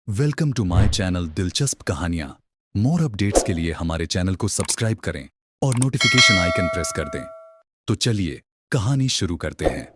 Welcome to my channel दिलचस्प कहानियां। More updates के लिए हमारे चैनल को सब्सक्राइब करें और नोटिफिकेशन आइकन प्रेस कर दें। तो चलिए कहानी शुरू करते हैं।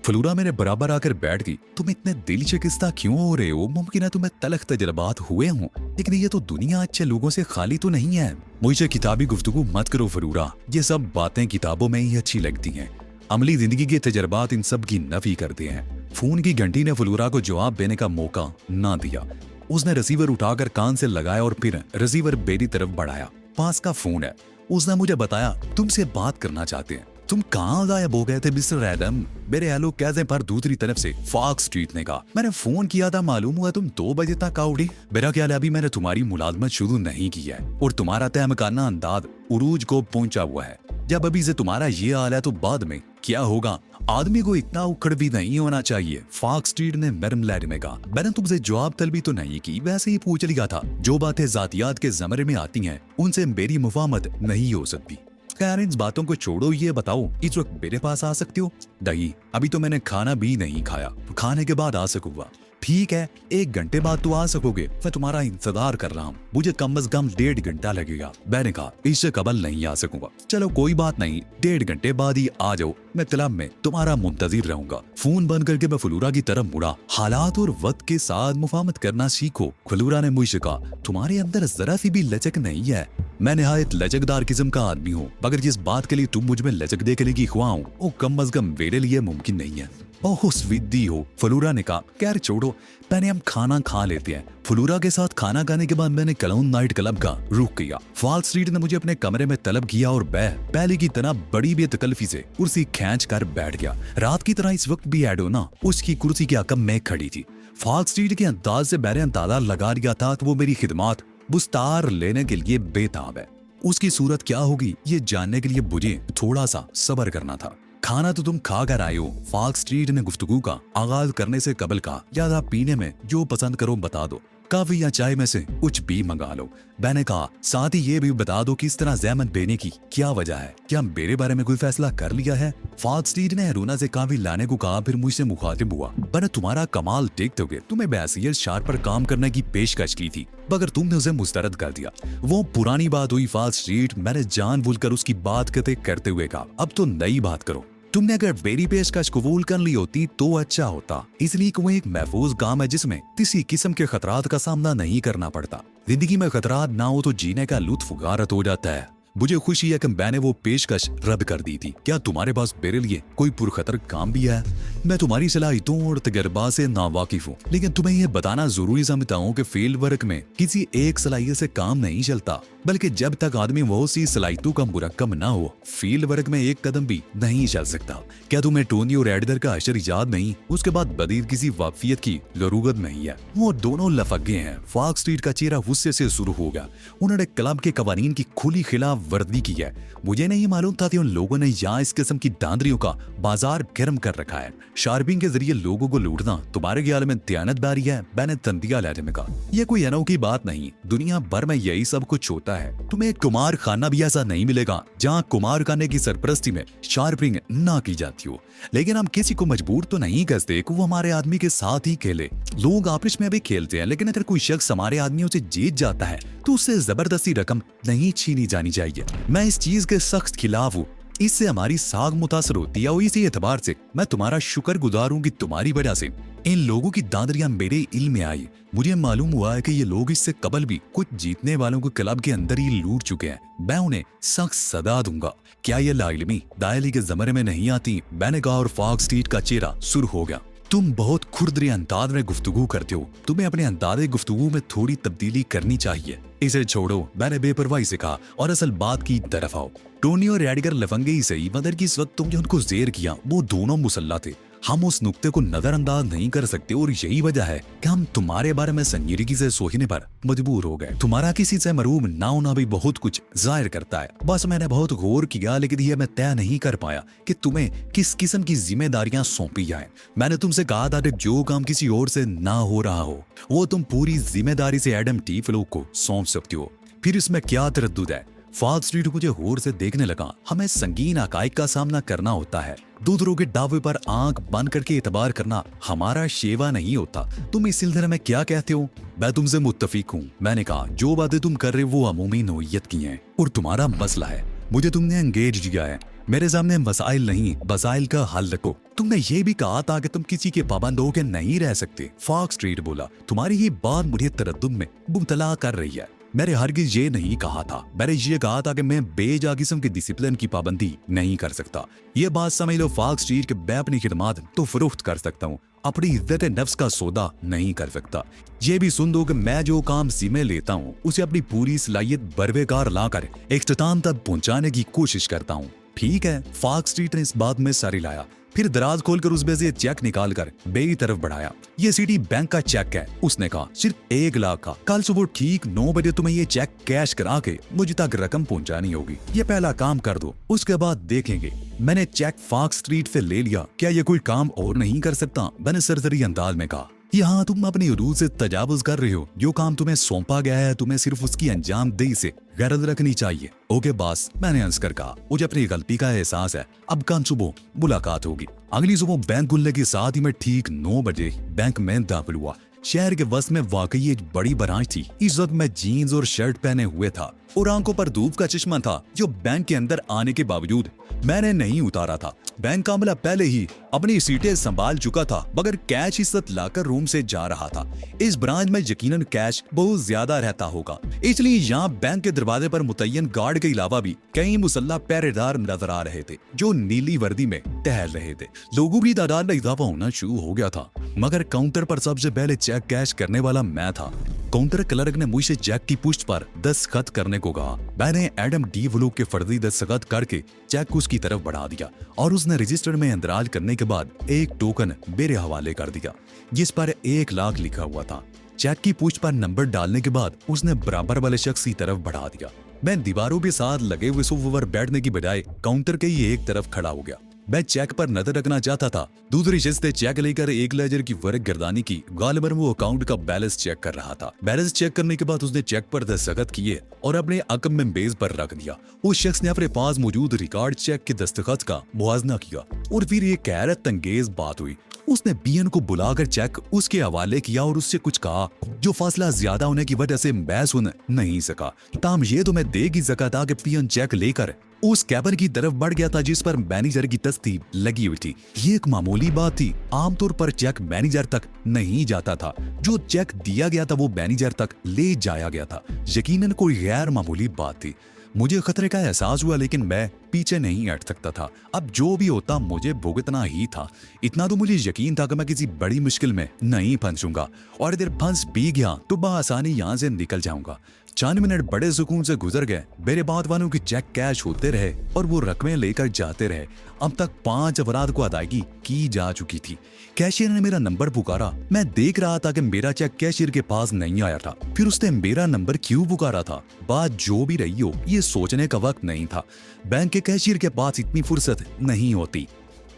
फ्लोरा मेरे बराबर आकर बैठ गई। तुम इतने दिल चिकित्सा क्यों हो रहे हो? मुमकिन है तुम्हें तलख तजर्बात हुए हों, लेकिन ये तो दुनिया अच्छे लोगों से खाली तो नहीं है। मुझे किताबी गुफ्तगू मत करो फ्लोरा, ये सब बातें किताबों में ही अच्छी लगती हैं। अमली जिंदगी के तजर्बात इन सब की नफी करते हैं। फोन की घंटी ने फ्लोरा को जवाब देने का मौका ना दिया। उसने रिसीवर उठाकर कान से लगाया और फिर रिसीवर मेरी तरफ बढ़ाया। पास का फोन है। उसने मुझे बताया तुमसे बात करना चाहते हैं। तुम कहाँ गायब हो गए थे मिस्टर एडम? मेरे हेलो कहने पर दूसरी तरफ से फॉक्स स्ट्रीट ने कहा, मैंने फोन किया था, मालूम हुआ तुम 2 बजे तक आओगे। मेरा ख्याल है अभी मैंने तुम्हारी मुलाजमत शुरू नहीं की है और तुम्हारा तहमकाना अंदाज उरूज को पहुंचा हुआ है। जब अभी से तुम्हारा ये हाल है तो बाद में क्या होगा? आदमी को इतना उखड़ भी नहीं होना चाहिए। फॉक्स स्ट्रीट ने नरम लहर में कहा, मैंने तुमसे जवाब तलबी तो नहीं की, वैसे ही पूछ लिया था। जो बातें जातियात के जमरे में आती हैं उनसे मेरी मुफाहमत नहीं हो सकती। खैर इन बातों को छोड़ो, ये बताओ इस वक्त मेरे पास आ सकते हो? नहीं, अभी तो मैंने खाना भी नहीं खाया, खाने के बाद आ सकूंगा। ठीक है, 1 घंटे बाद तो आ सकोगे, मैं तुम्हारा इंतजार कर रहा हूँ। मुझे कम से कम 1.5 घंटा लगेगा। मैंने कहा इससे कबल नहीं आ सकूंगा। चलो कोई बात नहीं, 1.5 घंटे बाद ही आ जाओ, मैं क्लब में तुम्हारा मुंतजिर रहूंगा। फोन बंद करके मैं फ्लोरा की तरफ मुड़ा। हालात और वक्त के साथ मुफाहमत करना सीखो। फ्लोरा ने मुझसे कहा, तुम्हारे अंदर जरा सी भी लचक नहीं है। मैं निहायत लचकदार किस्म का आदमी हूँ, मगर जिस बात के लिए तुम मुझ में लचक देखने की ख्वाह हो वो कम अज कम मेरे लिए मुमकिन नहीं है। ओह स्वीदी हो, फ्लोरा ने कहा। खैर छोड़ो, पहले हम खाना खा लेते हैं। फ्लोरा के साथ खाना खाने के बाद मैंने क्लाउन नाइट क्लब का रुख किया। फॉक्स स्ट्रीट ने मुझे अपने कमरे में तलब किया और मैं पहले की तरह बड़ी बेतकल्फी से कुर्सी खींच कर बैठ गया। रात की तरह इस वक्त भी एडोना उसकी कुर्सी के अकब में खड़ी थी। फॉक्स स्ट्रीट के अंदाज से मैंने अंदाजा लगा लिया था तो वो मेरी खिदमत बुस्तार लेने के लिए बेताब है। उसकी सूरत क्या होगी ये जानने के लिए मुझे थोड़ा सा सब्र करना था। खाना तो तुम खा कर आए हो, फॉक्स स्ट्रीट ने गुफ्तगू का आगाज करने से कबल कहा। ज्यादा पीने में जो पसंद करो बता दो, कॉफी या चाय में से कुछ भी मंगा लो। मैंने कहा साथ ही ये भी बता दो कि इस तरह जहमत देने की क्या वजह है? क्या मेरे बारे में कोई फैसला कर लिया है? फॉक्स स्ट्रीट ने हरूना से कॉफी लाने को कहा, फिर मुझसे मुखातिब हुआ। मैंने तुम्हारा कमाल देखते हुए तुम्हें बैसियर शार पर काम करने की पेशकश की थी, मगर तुमने उसे मुस्तरद कर दिया। वो पुरानी बात हुई फॉक्स स्ट्रीट, मैंने जानबूझकर उसकी बात करते हुए कहा, अब तो नई बात करो। तुमने अगर मेरी पेशकश कबूल कर ली होती तो अच्छा होता, इसलिए कि वो एक महफूज काम है जिसमें किसी किस्म के खतरात का सामना नहीं करना पड़ता। जिंदगी में खतरात ना हो तो जीने का लुत्फ गारत हो जाता है। मुझे खुशी है कि मैंने वो पेशकश रद्द कर दी थी। क्या तुम्हारे पास मेरे लिए कोई पुरखतर काम भी है? मैं तुम्हारी सलाहियतों और तजर्बा से नावाकिफ हूँ, लेकिन तुम्हें यह बताना जरूरी समझता हूँ कि फील्ड वर्क में किसी एक सलाहियत से काम नहीं चलता, बल्कि जब तक आदमी वो सी सलाहियतों का मुरक्कब ना हो, फील्ड वर्क में एक कदम भी नहीं चल सकता। क्या तुम्हें टोनी और एडगर का अशर याद नहीं? उसके बाद बदीर किसी वाफियत की जरूरत नहीं है। वो दोनों लफगे हैं। फॉक्स स्ट्रीट का चेहरा गुस्से से शुरू हो गया। उन्होंने क्लब के कवानीन की खुली खिलाफ वर्दी की है। मुझे नहीं मालूम था कि उन लोगों ने यहाँ इस किस्म की दांदरियों का बाजार गर्म कर रखा है। शार्पिंग के जरिए लोगों को लूटना तुम्हारे ख्याल में दयानतदारी है? मैंने तंदिया लहजे में कहा, यह कोई अनोखी बात नहीं, दुनिया भर में यही सब कुछ होता है। तुम्हें कुमार खाना भी ऐसा नहीं मिलेगा जहाँ कुमार खाने की सरपरस्ती में शार्पिंग ना की जाती हो। लेकिन हम किसी को मजबूर तो नहीं करते कि वो हमारे आदमी के साथ ही खेले। लोग आपस में भी खेलते हैं, लेकिन अगर कोई शख्स हमारे आदमियों से जीत जाता है तो उससे जबरदस्ती रकम नहीं छीनी जानी चाहिए। मैं इस चीज के सख्त खिलाफ हूँ। इससे हमारी साख मुतासर होती है और इसी एतबार से मैं तुम्हारा शुक्रगुजार हूँ कि तुम्हारी वजह से इन लोगों की दांदरियां मेरे इल्म में आई। मुझे मालूम हुआ है कि ये लोग इससे कबल भी कुछ जीतने वालों को क्लब के अंदर ही लूट चुके हैं। मैं उन्हें सख्त सदा दूंगा। क्या ये लाइलमी दायली के जमरे में नहीं आती? मैंने कहा और फॉक्स स्ट्रीट का चेहरा सुर हो गया। तुम बहुत खुरदरी अंदाज में गुफ्तगू करते हो, तुम्हें अपने अंदाजे गुफ्तगू में थोड़ी तब्दीली करनी चाहिए। इसे छोड़ो, मैंने बेपरवाही से कहा, और असल बात की तरफ आओ। टोनी और एडगर लफंगे ही सही, मगर कि इस वक्त तुमने उनको जेर किया, वो दोनों मुसल्ला थे। हम उस नुक्ते को नजरअंदाज नहीं कर सकते और यही वजह है कि हम तुम्हारे बारे में संजीदगी से सोचने पर मजबूर हो गए। तुम्हारा किसी से मरूम ना होना भी बहुत कुछ जाहिर करता है। बस मैंने बहुत गौर किया, लेकिन यह मैं तय नहीं कर पाया कि तुम्हें किस किस्म की जिम्मेदारियां सौंपी जाएं। मैंने तुमसे कहा था कि जो काम किसी और से ना हो रहा हो वो तुम पूरी जिम्मेदारी से एडम टी फ्लो को सौंप सकते हो। फिर इसमें क्या तरद्दुद है? फॉल स्ट्रीट मुझे गौर से देखने लगा। हमें संगीन हकाइक का सामना करना होता है। दूसरों के दावे पर आंख बंद करके एतबार करना हमारा शेवा नहीं होता। तुम इस सिलसिले में क्या कहते हो? मैं तुमसे मुत्तफिक हूँ। मैंने कहा, जो बातें तुम कर रहे हो वो अमूमी नौइयत की हैं और तुम्हारा मसला है। मुझे तुमने एंगेज किया है। मेरे सामने मसाइल नहीं, मसाइल का हल रखो। तुमने ये भी कहा था कि तुम किसी के पाबंद होकर नहीं रह सकते। फॉक्स स्ट्रीट बोला, तुम्हारी ये बात मुझे तरद्दुद में मुब्तला कर रही है। मैंने हरगिज ये नहीं कहा था। मैंने ये कहा था कि मैं बेजा किस्म के डिसिप्लिन की पाबंदी नहीं कर सकता। ये बात समझ लो फॉक्स स्ट्रीट के मैं अपनी खिदमत तो फरोख्त कर सकता हूँ, अपनी इज्जत नफ्स का सौदा नहीं कर सकता। ये भी सुन दो कि मैं जो काम जिम्मे लेता हूँ उसे अपनी पूरी सलाहियत बरवेकार लाकर इख्तिताम तक पहुँचाने की कोशिश करता हूँ। ठीक है। फॉक्स स्ट्रीट ने इस बात में सर हिलाया, फिर दराज खोलकर उसमें से चेक निकालकर बे की तरफ बढ़ाया। ये सिटी बैंक का चेक है, उसने कहा, सिर्फ 1 लाख का। कल सुबह ठीक 9 बजे तुम्हें ये चेक कैश करा के मुझे तक रकम पहुंचानी होगी। ये पहला काम कर दो, उसके बाद देखेंगे। मैंने चेक फॉक्स स्ट्रीट से ले लिया। क्या ये कोई काम और नहीं कर सकता? मैंने सरसरी अंदाज में कहा। यहाँ तुम अपनी रूह से तजावुज कर रहे हो। जो काम तुम्हें सौंपा गया है तुम्हें सिर्फ उसकी अंजामदेही से गरज रखनी चाहिए। ओके बॉस, मैंने हंस कर कहा, मुझे अपनी गलती का एहसास है। अब कल सुबह मुलाकात होगी। अगली सुबह बैंक खुलने के साथ ही मैं ठीक 9 बजे बैंक में दाखिल हुआ। शहर के वस्त में वाकई एक बड़ी ब्रांच थी। इस वक्त मैं जीन्स और शर्ट पहने हुए था और आंखों पर धूप का चश्मा था जो बैंक के अंदर आने के बावजूद मैंने नहीं उतारा था। बैंक का अमला पहले ही अपनी सीटें संभाल चुका था, मगर कैश इस वक्त लाकर रूम से जा रहा था। इस ब्रांच में यकीनन कैश बहुत ज्यादा रहता होगा, इसलिए यहाँ बैंक के दरवाजे पर मुतय्यन गार्ड के अलावा भी कई मुसल्लह पहरेदार नजर आ रहे थे जो नीली वर्दी में टहल रहे थे। लोगों की तादाद में इजाफा होना शुरू हो गया था, मगर काउंटर पर सबसे पहले चेक कैश करने वाला मैं था। काउंटर क्लर्क ने मुझसे चेक की पुष्ट पर दस्तखत करने को कहा। मैंने एडम डी वलूक के फर्जी दस्तखत करके चेक उसकी तरफ बढ़ा दिया और उसने रजिस्टर में अंदराज करने के बाद एक टोकन मेरे हवाले कर दिया जिस पर 1 लाख लिखा हुआ था। चेक की पुष्ट पर नंबर डालने के बाद उसने बराबर वाले शख्स की तरफ बढ़ा दिया। मैं दीवारों के साथ लगे हुए सोफे पर बैठने की बजाय काउंटर के ही एक तरफ खड़ा हो गया। मैं चेक पर नजर रखना चाहता था। दूसरी शख्स ने चेक लेकर 1 लेजर की वर्क गर्दानी की। गालिबन वो अकाउंट का बैलेंस चेक कर रहा था। बैलेंस चेक करने के बाद उसने चेक पर दस्तखत किए और अपने अकम में मेज पर रख दिया। उस शख्स ने अपने पास मौजूद रिकॉर्ड चेक के दस्तखत का मुआजना किया और फिर एक हैरत अंगेज बात हुई। उसने बीएन को बुलाकर चेक उसके हवाले किया और उससे कुछ कहा जो फासला ज्यादा होने की वजह से मैं सुन नहीं सका। ताम ये तो मैं देख ही सका था कि पीएन चेक लेकर उस कैबिन की तरफ बढ़ गया था जिस पर मैनेजर की तस्दीक लगी हुई थी। ये एक मामूली बात थी। आमतौर पर चेक मैनेजर तक नहीं जाता था। जो चेक दिया गया था वो मैनेजर तक ले जाया गया था। यकीनन कोई गैर मामूली बात थी। मुझे खतरे का एहसास हुआ, लेकिन मैं पीछे नहीं हट सकता था। अब जो भी होता मुझे भुगतना ही था। इतना तो मुझे यकीन था कि मैं किसी बड़ी मुश्किल में नहीं फंसूंगा और इधर फंस भी गया तो बआसानी यहाँ से निकल जाऊंगा। 4 मिनट बड़े सुकून से गुजर गए। मेरे बाद वालों की चेक कैश होते रहे और वो रकमें लेकर जाते रहे। अब तक 5 अफराद को अदायगी की जा चुकी थी। कैशियर ने मेरा नंबर पुकारा। मैं देख रहा था कि मेरा चेक कैशियर के पास नहीं आया था। फिर उसने मेरा नंबर क्यों पुकारा था? बात जो भी रही हो, ये सोचने का वक्त नहीं था। बैंक के कैशियर के पास इतनी फुर्सत नहीं होती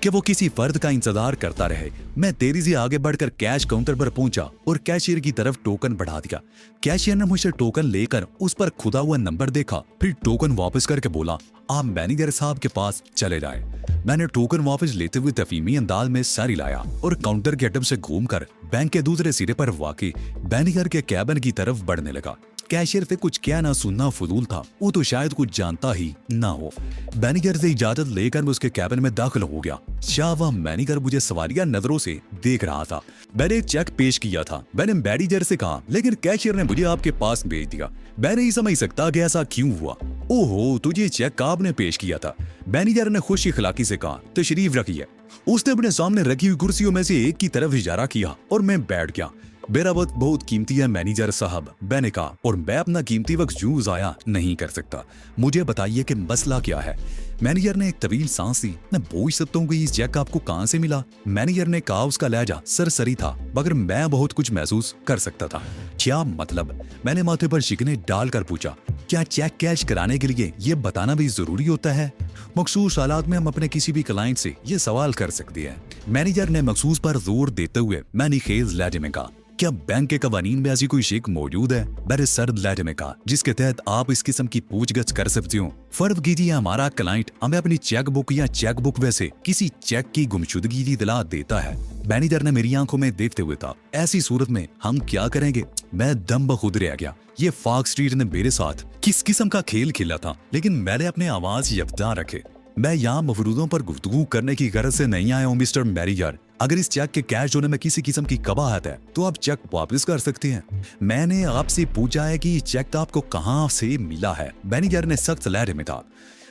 कि वो किसी फर्द का इंतजार करता रहे। मैं तेजी से आगे बढ़कर कैश काउंटर पर पहुंचा और कैशियर की तरफ टोकन बढ़ा दिया। कैशियर ने मुझसे टोकन लेकर उस पर खुदा हुआ नंबर देखा, फिर टोकन वापस करके बोला, आप मैनेजर साहब के पास चले जाए। मैंने टोकन वापस लेते हुए तफहीमी अंदाज में सर हिलाया और काउंटर के अटम से घूमकर बैंक के दूसरे सिरे पर वाकई मैनेजर के कैबिन की तरफ बढ़ने लगा। कैशियर से कुछ कहना सुनना फजूल था, वो तो शायद कुछ जानता ही ना हो। मैनेजर से इजाजत लेकर मैं उसके कैबिन में दाखिल हो गया। शाह मैनेजर मुझे सवालिया नजरों से देख रहा था। मैंने एक चेक पेश किया था। मैंने मैनेजर से कहा, लेकिन कैशियर ने मुझे आपके पास भेज दिया। मैं नहीं समझ सकता कि ऐसा क्यों हुआ। ओहो, तुझे चेक आपने पेश किया था। मैनेजर ने खुश इखलाकी से कहा, तशरीफ रखिए। उसने अपने सामने रखी हुई कुर्सियों में से एक की तरफ इशारा किया और मैं बैठ गया। मेरा वक्त बहुत कीमती है मैनेजर साहब, मैंने कहा, और मैं अपना कीमती वक्त यूं जाया नहीं कर सकता। मुझे बताइए कि मसला क्या है। मैनेजर ने एक तवील सांस ली। मैं पूछ सकता हूँ कि ये चेक आपको कहाँ से मिला? मैनेजर ने कहा। उसका लहजा सरसरी था, मगर मैं बहुत कुछ महसूस कर सकता था। क्या मतलब? मैंने माथे पर शिकने डालकर पूछा। क्या चेक कैश कराने के लिए ये बताना भी जरूरी होता है? मखसूस हालात में हम अपने किसी भी क्लाइंट से ये सवाल कर सकते हैं। मैनेजर ने मखसूस पर जोर देते हुए मैंने खेज लहजे में कहा, क्या बैंक के कवानीन में ऐसी कोई शेख मौजूद है? मैंने सर्द लहजे में कहा, जिसके तहत आप इस किस्म की पूछगछ कर सकते हो। फर्ज कीजिए हमारा क्लाइंट हमें अपनी चेकबुक या चेकबुक वैसे किसी चेक की गुमशुदगी की इतला देता है। मैनेजर ने मेरी आंखों में देखते हुए कहा, ऐसी सूरत में हम क्या करेंगे? मैं दम बखुद रह गया। ये फॉक्स स्ट्रीट ने मेरे साथ किस किस्म का खेल खेला था, लेकिन मैंने अपने आवाज यकदा रखे। मैं यहाँ मफरूदों पर गुफ्तगू करने की गरज से नहीं आया हूँ मिस्टर मैनेजर। अगर इस चेक के कैश होने में किसी किस्म की कबाहत है तो आप चेक वापस कर सकते हैं। मैंने आपसे पूछा है कि ये चेक आपको कहाँ से मिला है। मैनेजर ने सख्त लहजे में कहा,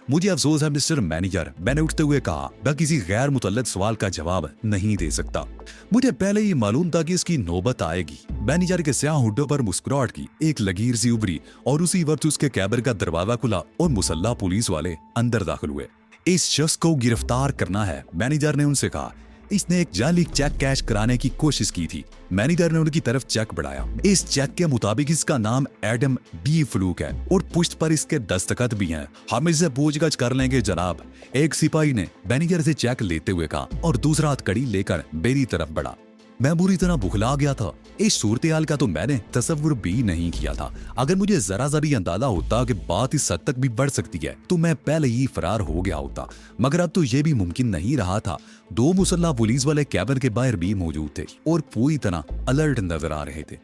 मुझे अफसोस है मिस्टर मैनेजर, मैंने उठते हुए कहा, मैं किसी गैर मुतल्लिक सवाल का जवाब नहीं दे सकता। मुझे पहले ही मालूम था कि इसकी नौबत आएगी। मैनेजर के स्याह होठों पर मुस्कुराहट की एक लकीर सी उभरी और उसी वक्त उसके कैबिन का दरवाजा खुला और मुसल्ला पुलिस वाले अंदर दाखिल हुए। इस शख्स को गिरफ्तार करना है, मैनेजर ने उनसे कहा। इसने एक जाली चेक कैश कराने की कोशिश की थी। मैनेजर ने उनकी तरफ चेक बढ़ाया। इस चेक के मुताबिक इसका नाम एडम बी फ्लूक है और पुष्ट पर इसके दस्तखत भी हैं। हम इससे पूछगछ कर लेंगे जनाब, एक सिपाही ने मैनेजर से चेक लेते हुए कहा और दूसरा हाथ कड़ी लेकर मेरी तरफ बढ़ा। मैं बुरी तरह बुखला गया था। इस सूरत हाल का तो मैंने तसव्वुर भी नहीं किया था। अगर मुझे जरा सा भी अंदाजा होता कि बात इस हद तक भी बढ़ सकती है तो मैं पहले ही फरार हो गया होता, मगर अब तो यह भी मुमकिन नहीं रहा था। दो मुसल्ला पुलिस वाले कैबिन के बाहर भी मौजूद थे और पूरी तरह अलर्ट नजर आ रहे थे।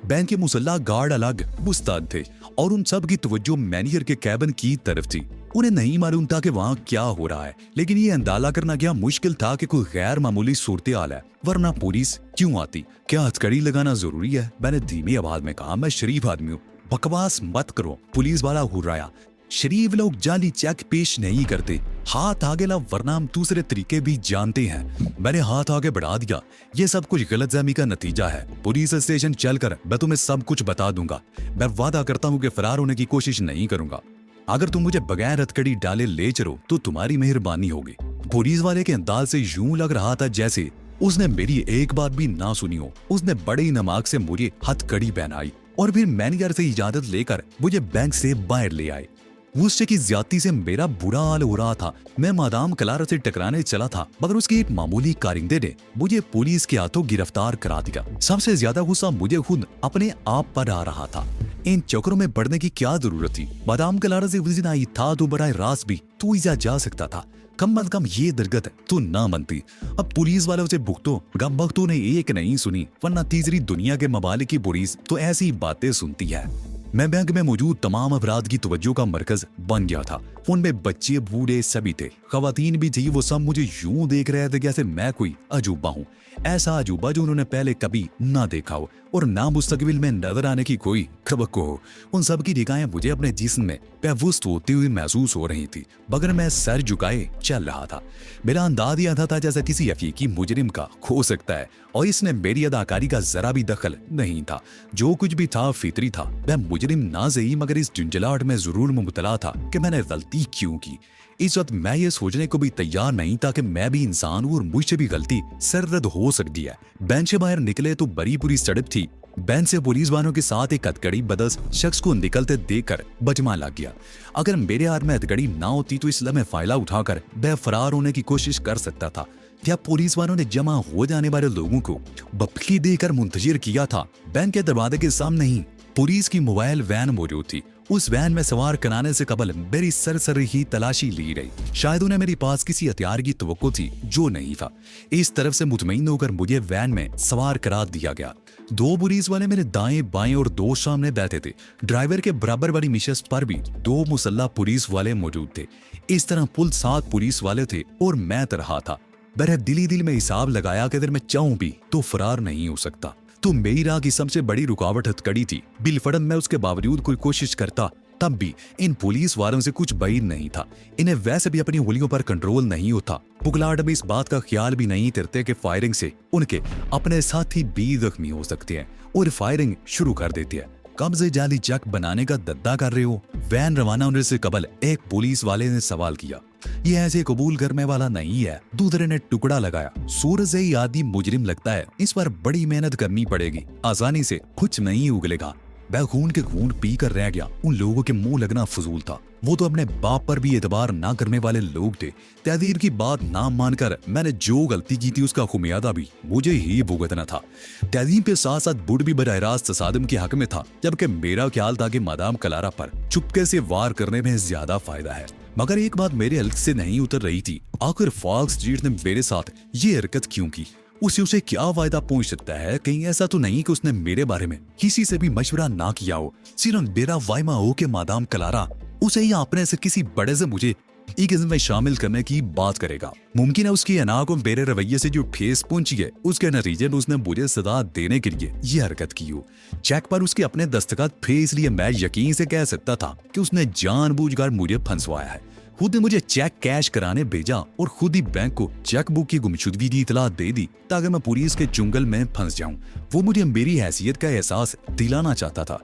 बैंक के मुसल्ला गार्ड अलग मुस्तैद थे और उन सब की तवज्जो मैनेजर के कैबिन की तरफ थी। उन्हें नहीं मालूम था कि वहाँ क्या हो रहा है, लेकिन ये अंदाजा करना क्या मुश्किल था कि कोई गैर मामूली सूरत हाल है, वरना पुलिस क्यों आती? क्या हथकड़ी लगाना जरूरी है? मैंने धीमी आवाज में कहा, मैं शरीफ आदमी हूँ, बकवास मत करो। पुलिस वाला हुर्राया, शरीफ लोग जाली चेक पेश नहीं करते, हाथ आगे ला, वरना हम दूसरे तरीके भी जानते हैं। मैंने हाथ आगे बढ़ा दिया। ये सब कुछ गलतफहमी का नतीजा है। पुलिस स्टेशन चलकर मैं तुम्हें सब कुछ बता दूंगा। मैं वादा करता हूँ कि फरार होने की कोशिश नहीं करूंगा। अगर तुम मुझे बगैर हथकड़ी डाले ले चलो तो तुम्हारी मेहरबानी होगी। पुलिस वाले के अंदाज से यूं लग रहा था जैसे उसने मेरी एक बात भी ना सुनी हो। उसने बड़े ही नमाक से मुझे हथकड़ी पहनाई और फिर मैनेजर से इजाजत लेकर मुझे बैंक से बाहर ले आए। गुस्से की ज्यादती से मेरा बुरा हाल हो रहा था। मैं मादाम क्लारा से टकराने चला था, मगर उसके एक मामूली कारिंदे ने मुझे पुलिस के हाथों गिरफ्तार करा दिया। सबसे ज्यादा गुस्सा मुझे खुद अपने आप पर आ रहा था। इन चक्करों में पड़ने की क्या जरूरत थी? मादाम क्लारा से उस दिन आई था तो बराह रास्त भी तू इजा जा सकता था। कम अज कम ये दरगत तू ना मनती। अब पुलिस वालों से भुगतो। गम भक्तों ने एक नहीं सुनी, वरना तीसरी दुनिया के ममालिक की पुलिस तो ऐसी बातें सुनती है। मैं बैंक में मौजूद तमाम अफराद की तवज्जो का मरकज बन गया था। उनमें बच्चे बूढ़े सभी थे, खवातीन भी थी। वो सब मुझे यूं देख रहे थे जैसे मैं कोई अजूबा हूँ, ऐसा अजूबा जो उन्होंने पहले कभी ना देखा हो और ना मुस्तकबिल में नजर आने की कोई खबको हो। उन सब की निगाहें मुझे अपने जिस्म में बेवुस्त होती हुई महसूस हो रही थी, मगर मैं सर झुकाए चल रहा था। मेरा अंदाज यह था जैसे किसी हकीकी मुजरिम का हो सकता है और इसने मेरी अदाकारी का जरा भी दखल नहीं था। जो कुछ भी था फितरी था। मैं मुजरिम ना सही, मगर इस झुंझलाहट में जरूर मुबतला था कि मैंने गलती क्यों की। इस वक्त मैं ये सोचने को भी तैयार नहीं था कि मैं भी इंसान हूँ और मुझसे भी गलती सररद हो सकती है। बैंक से बाहर निकले तो बड़ी पूरी सड़क थी। बैंक से पुलिस वालों के साथ एक हथकड़ी बदस शख्स को निकलते देखकर बचमा लग गया। अगर मेरे हाथ में हथकड़ी ना होती तो इस लम्हे फायदा उठाकर मैं फरार होने की कोशिश कर सकता था। क्या पुलिस वालों ने जमा हो जाने वाले लोगों को बपकी देकर मुंतजिर किया था? बैंक के दरवाजे के सामने ही पुलिस की मोबाइल वैन मौजूद थी। उस वैन में सवार कराने से कबल मेरी सरसर ही तलाशी ली गई। शायद उन्हें मेरे पास किसी हथियार की तवक्को थी जो नहीं था। इस तरफ से मुतमईन होकर मुझे वैन में सवार करा दिया गया। दो पुलिस वाले मेरे दाएं बाएं और दो सामने बैठे थे। ड्राइवर के बराबर वाली निशस्त पर भी दो मुसल्ला पुलिस वाले मौजूद थे। इस तरह कुल 7 पुलिस वाले थे और मैं रहा था। मैंने दिल में हिसाब लगाया कि अगर मैं चाहूं भी तो फरार नहीं हो सकता। तो मेरी राह की सबसे बड़ी रुकावट हथकड़ी थी। बिलफड़न मैं उसके बावजूद कोई कोशिश करता तब भी इन पुलिस वालों से कुछ बैर नहीं था। इन्हें वैसे भी अपनी उंगलियों पर कंट्रोल नहीं होता। पुगलाहट में इस बात का ख्याल भी नहीं करते कि फायरिंग से उनके अपने साथी भी जख्मी हो सकते हैं और फायरिंग शुरू कर देते हैं। कब से जाली चेक बनाने का दद्दा कर रहे हो? वैन रवाना होने से कबल एक पुलिस वाले ने सवाल किया। ये ऐसे कबूल करने वाला नहीं है। दूसरे ने टुकड़ा लगाया। सूरज से ही आदमी मुजरिम लगता है, इस पर बड़ी मेहनत करनी पड़ेगी, आसानी से कुछ नहीं उगलेगा। वह खून के घूंट पी कर रह गया। उन लोगों के मुंह लगना फजूल था। वो तो अपने बाप पर भी एतबार ना करने वाले लोग थे। तहदीर की बात ना मानकर मैंने जो गलती की थी उसका खुमियादा भी मुझे ही भुगतना था। तहदीर के साथ साथ बुढ़ भी बराह रास्त तसादम के हक में था, जबकि मेरा ख्याल था कि मादाम क्लारा पर चुपके से वार करने में ज्यादा फायदा है। मगर एक बात मेरे हल्क से नहीं उतर रही थी, आखिर फॉक्स स्ट्रीट ने मेरे साथ ये हरकत क्यों की? उसे क्या फायदा पहुंच सकता है? कहीं ऐसा तो नहीं कि उसने मेरे बारे में किसी से भी मशवरा ना किया हो, सिर्फ मेरा वाइमा हो के मादाम क्लारा उसे ही अपने से किसी बड़े से मुझे एक इज़्म में शामिल करने की बात करेगा। मुमकिन है उसकी अना को मेरे रवैये से जो ठेस पहुंची है उसके नतीजे में उसने मुझे सजा देने के लिए ये हरकत की हो। चेक पर उसके अपने दस्तखत थे, इसलिए मैं यकीन से कह सकता था कि उसने जानबूझकर मुझे फंसवाया है। खुद ने मुझे चेक कैश कराने भेजा और खुद ही बैंक को चेक बुक की गुमशुदगी की इतला दे दी ताकि मैं पुलिस के चुंगल में फंस जाऊं। वो मुझे मेरी हैसियत का एहसास दिलाना चाहता था।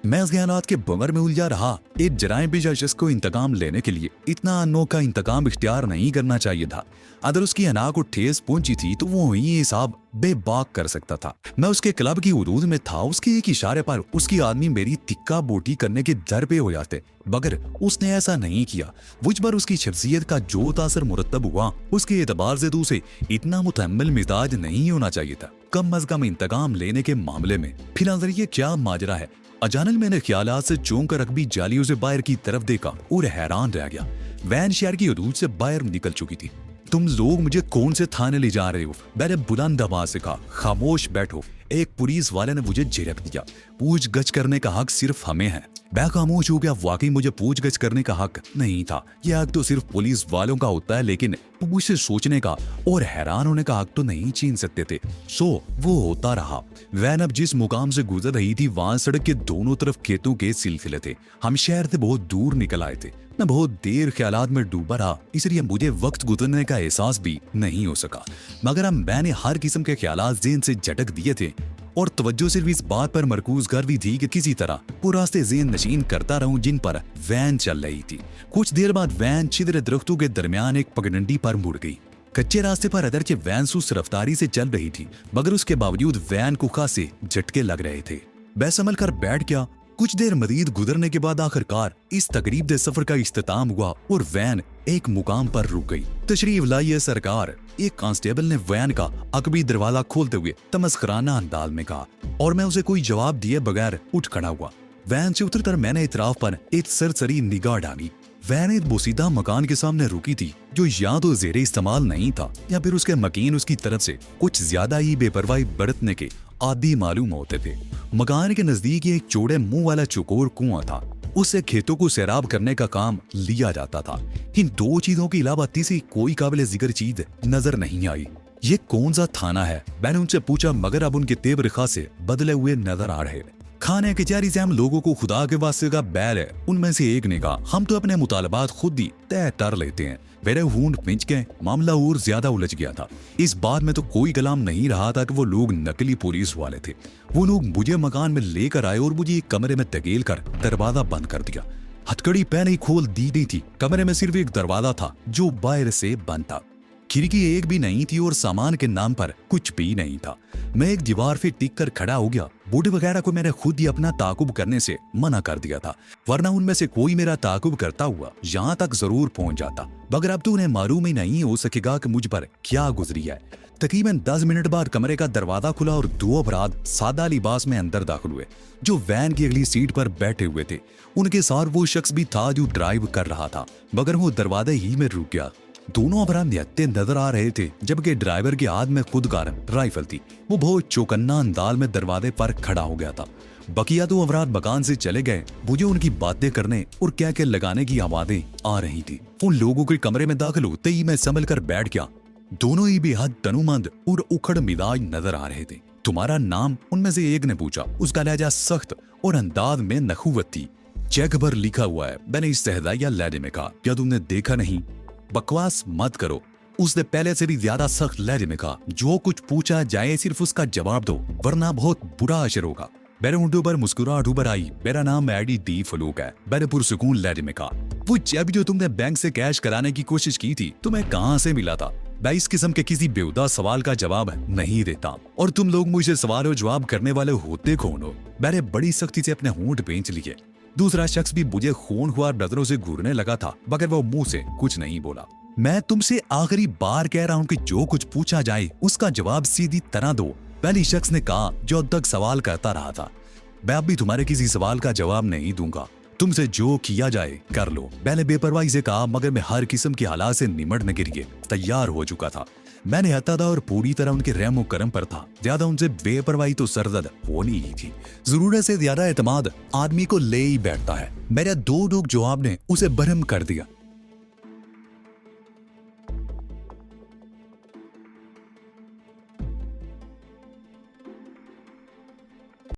मैं इस ख्यालात के बंगर में उलझा रहा। एक जराइम पेशा शख्स को इंतकाम लेने के लिए इतना अनोखा इंतकाम इख्तियार नहीं करना चाहिए था। अगर उसकी अना को ठेस पहुंची थी तो वो ये हिसाब बेबाक कर सकता था। मैं उसके क्लब की हुदूद में था। उसके एक इशारे पर उसकी आदमी मेरी तिक्का बोटी करने के दर पे हो जाते, मगर उसने ऐसा नहीं किया। मुझ पर उसकी शख्सियत का जो तासर मुरतब हुआ उसके एतबार से तो उसे इतना मुतहम्मिल मिजाज नहीं होना चाहिए था, कम अज कम इंतकाम लेने के मामले में। फिलहाल ये क्या माजरा है? अचानक मैंने ख्यालात से चौंक कर रकबी जालियों से बाहर की तरफ देखा और हैरान रह गया। वैन शहर की हदूद से बाहर निकल चुकी थी। तुम लोग मुझे कौन से थाने ले जा रहे हो? मैंने बुलंद आवाज से कहा। खामोश बैठो। एक पुलिस वाले ने मुझे झिड़क दिया। पूछगछ करने का हक सिर्फ हमें है। मैं खामोश हो गया। वाकई मुझे पूछगछ करने का हक नहीं था। यह हक तो सिर्फ पुलिस वालों का होता है, लेकिन मुझसे सोचने का और हैरान होने का हक तो नहीं छीन सकते थे। सो वो होता रहा। वैन अब जिस मुकाम से गुजर रही थी वहां सड़क के दोनों तरफ खेतों के सिलसिले थे। हम शहर से बहुत दूर निकल आए थे। मैं बहुत देर ख्यालात में डूबा रहा, इसलिए मुझे वक्त गुजरने का एहसास भी नहीं हो सका। मगर मैंने हर किस्म के ख्यालात ज़हन से झटक दिए थे और तवज्जो सिर्फ इस बात पर मरकूज कर भी थी कि किसी तरह वो रास्ते ज़हन नशीन करता रहूं जिन पर वैन चल रही थी। कुछ देर बाद वैन छिद्र दरख्तों के दरमियान एक पगडंडी पर मुड़ गई। कच्चे रास्ते पर अगरचे वैन सुस्त रफ्तारी से चल रही थी, मगर उसके बावजूद वैन को खासे झटके लग रहे थे। मैं संभल कर बैठ गया। कुछ देर मजीद गुजरने के बाद आखिरकार इस तकरीब दे सफर का इख्तिताम हुआ और वैन एक मुकाम पर रुक गई। तशरीफ लाइए सरकार, एक कांस्टेबल ने वैन का अकबी दरवाजा खोलते हुए तमस्खराना अंदाज में कहा, और मैं उसे कोई जवाब दिए बगैर उठ खड़ा हुआ। वैन से उतरकर मैंने इतराफ पर एक सरसरी निगाह डाली। वैन एक बोसीदा मकान के सामने रुकी थी जो या तो जेरे इस्तेमाल नहीं था या फिर उसके मकीन उसकी तरफ से कुछ ज्यादा ही बेपरवाही बरतने के आदी मालूम होते थे। मकान के नजदीक एक चौड़े मुंह वाला चौकोर कुआं था। उससे खेतों को सैराब करने का काम लिया जाता था। इन दो चीजों के अलावा तीसरी कोई काबिल जिक्र चीज नजर नहीं आई। ये कौन सा थाना है? मैंने उनसे पूछा, मगर अब उनके तेवर खासे बदले हुए नजर आ रहे। खाने कचहरी से हम लोगों को खुदा के वास्ते का बैल है। उनमें से एक ने कहा, हम तो अपने मुतालबात खुद ही तय कर लेते हैं। मेरे होंठ पिंच गए। मामला और ज्यादा उलझ गया था। इस बात में तो कोई कलाम नहीं रहा था कि वो लोग नकली पुलिस वाले थे। वो लोग मुझे मकान में लेकर आए और मुझे एक कमरे में धकेल कर दरवाजा बंद कर दिया। हथकड़ी पहले ही खोल दी गई थी। कमरे में सिर्फ एक दरवाजा था जो बाहर से बंद था। खिड़की एक भी नहीं थी और सामान के नाम पर कुछ भी नहीं था। मैं एक दीवार पे टिक कर खड़ा हो गया। बूढ़े वगैरह को मैंने खुद ही अपना ताकुब करने से मना कर दिया था, वरना उनमें से कोई मेरा ताकुब करता हुआ यहाँ तक जरूर पहुंच जाता। मगर अब तो उन्हें मालूम ही नहीं हो सकेगा कि मुझ पर क्या गुजरी है। तकरीबन 10 मिनट बाद कमरे का दरवाजा खुला और दो अपराध सादा लिबास में अंदर दाखिल हुए जो वैन की अगली सीट पर बैठे हुए थे। उनके साथ वो शख्स भी था जो ड्राइव कर रहा था, मगर वो दरवाजे ही में रुक गया। दोनों अपराध निहत्ते नजर आ रहे थे, जबकि ड्राइवर के हाथ में खुदकार राइफल थी। वो बहुत चौकन्ना अंदाज में दरवाजे पर खड़ा हो गया था। बकिया तो अफराद मकान से चले गए। मुझे उनकी बातें करने और क्या क्या लगाने की आवाजें आ रही थी। उन लोगों के कमरे में दाखिल होते ही मैं संभल कर बैठ गया। दोनों ही बेहद तनुमंद और उखड़ मिजाज नजर आ रहे थे। तुम्हारा नाम? उनमें से एक ने पूछा। उसका लहजा सख्त और अंदाज में नखुवत थी। चेक पर लिखा हुआ है, मैंने इस्तेहज़ाइया लहजे में कहा। क्या तुमने देखा नहीं? बकवास मत करो, उसने पहले से भी ज्यादा सख्त लहजे में कहा। जो कुछ पूछा जाए सिर्फ उसका जवाब दो, वरना बहुत बुरा असर होगा। मेरे होंठों पर मुस्कुराहट उभर आई। मेरा नाम एडी डी फलूक है, मैंने पुरसुकून लहजे में कहा। वो जब जो तुमने बैंक से कैश कराने की कोशिश की थी तुम्हें कहां से मिला था? मैं इस किस्म के किसी बेहुदा सवाल का जवाब नहीं देता। और तुम लोग मुझे सवाल और जवाब करने वाले होते कौन हो? मैंने बड़ी सख्ती से अपने होंठ बेंच लिए। दूसरा शख्स भी मुझे खूनख्वार नजरों से घूरने लगा था, मगर वो मुंह से कुछ नहीं बोला। मैं तुमसे आखिरी बार कह रहा हूँ कि जो कुछ पूछा जाए उसका जवाब सीधी तरह दो, पहली शख्स ने कहा जो अब तक सवाल करता रहा था। मैं अब भी तुम्हारे किसी सवाल का जवाब नहीं दूंगा। तुमसे जो किया जाए कर लो, मैंने बेपरवाही से कहा, मगर मैं हर किस्म की हालात से निमटने के लिए तैयार हो चुका था। मैं निहत्ता था और पूरी तरह उनके रहम करम पर था। ज्यादा उनसे बेपरवाही तो सरदर्द होनी ही थी। जरूरत से ज्यादा एतमाद आदमी को ले ही बैठता है। मेरे दो लोग जवाब ने उसे बरहम कर दिया।